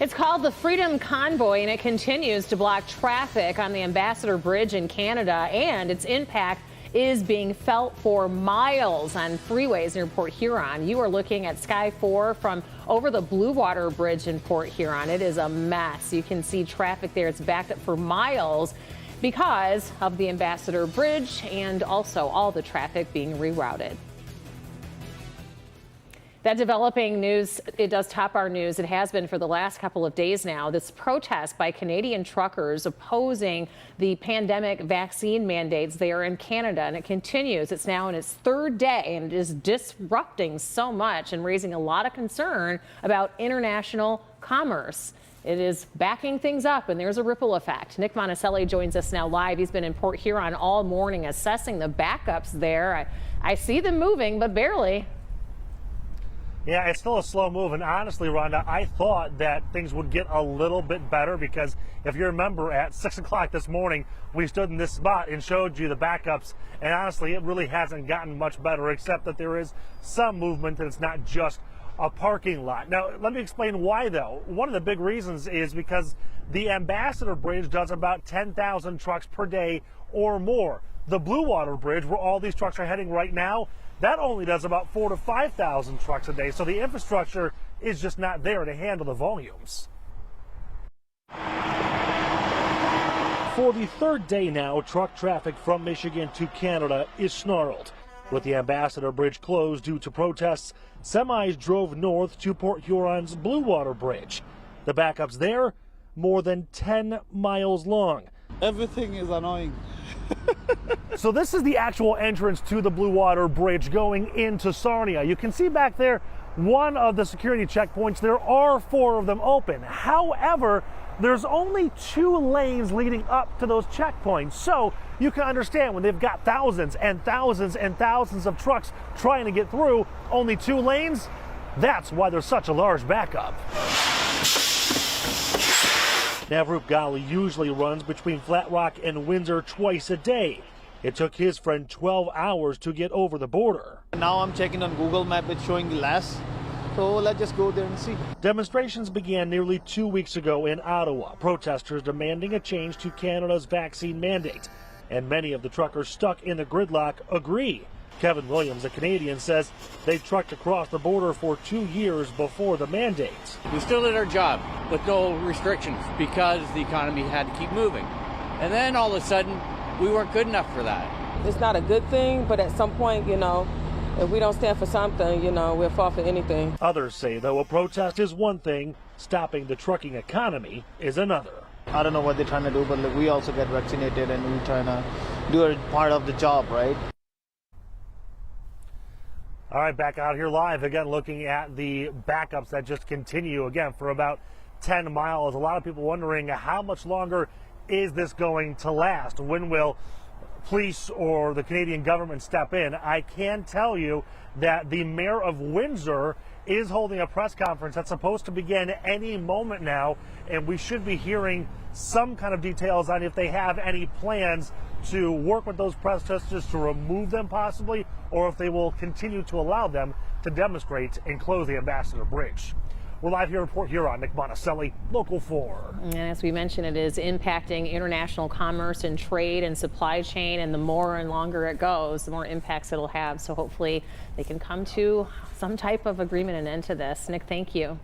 It's called the Freedom Convoy, and it continues to block traffic on the Ambassador Bridge in Canada, and its impact is being felt for miles on freeways near Port Huron. You are looking at Sky 4 from over the Blue Water Bridge in Port Huron. It is a mess. You can see traffic there. It's backed up for miles because of the Ambassador Bridge and also all the traffic being rerouted. That developing news, it does top our news. It has been for the last couple of days now. This protest by Canadian truckers opposing the pandemic vaccine mandates there in Canada, and it continues. It's now in its third day, and it is disrupting so much and raising a lot of concern about international commerce. It is backing things up, and there's a ripple effect. Nick Monticelli joins us now live. He's been in Port Huron all morning assessing the backups there. I see them moving, but barely. Yeah, it's still a slow move, and honestly, Rhonda, I thought that things would get a little bit better because if you remember at 6 o'clock this morning, we stood in this spot and showed you the backups, and honestly, it really hasn't gotten much better except that there is some movement and it's not just a parking lot. Now, let me explain why, though. One of the big reasons is because the Ambassador Bridge does about 10,000 trucks per day or more. The Blue Water Bridge, where all these trucks are heading right now, that only does about 4,000 to 5,000 trucks a day. So the infrastructure is just not there to handle the volumes. For the third day now, truck traffic from Michigan to Canada is snarled. With the Ambassador Bridge closed due to protests, semis drove north to Port Huron's Blue Water Bridge. The backups there, more than 10 miles long. Everything is annoying. So this is the actual entrance to the Blue Water Bridge going into Sarnia. You can see back there one of the security checkpoints. There are 4 of them open. However, there's only 2 lanes leading up to those checkpoints. So you can understand when they've got thousands and thousands and thousands of trucks trying to get through, only 2 lanes. That's why there's such a large backup. Navroop Ghali usually runs between Flat Rock and Windsor twice a day. It took his friend 12 hours to get over the border. Now I'm checking on Google Map, it's showing less. So let's just go there and see. Demonstrations began nearly 2 weeks ago in Ottawa, protesters demanding a change to Canada's vaccine mandate. And many of the truckers stuck in the gridlock agree. Kevin Williams, a Canadian, says they trucked across the border for 2 years before the mandate. We still did our job with no restrictions because the economy had to keep moving. And then all of a sudden, we weren't good enough for that. It's not a good thing, but at some point, if we don't stand for something, we'll fall for anything. Others say, though, a protest is one thing, stopping the trucking economy is another. I don't know what they're trying to do, but we also get vaccinated and we're trying to do a part of the job, right? All right, back out here live again, looking at the backups that just continue again for about 10 miles. A lot of people wondering how much longer is this going to last? When will police or the Canadian government step in? I can tell you that the mayor of Windsor is holding a press conference that's supposed to begin any moment now, and we should be hearing some kind of details on if they have any plans to work with those protesters to remove them possibly, or if they will continue to allow them to demonstrate and close the Ambassador Bridge. We're live here in Port Huron. Nick Monticelli, Local 4. And as we mentioned, it is impacting international commerce and trade and supply chain, and the more and longer it goes, the more impacts it'll have. So hopefully they can come to some type of agreement and end to this. Nick, thank you.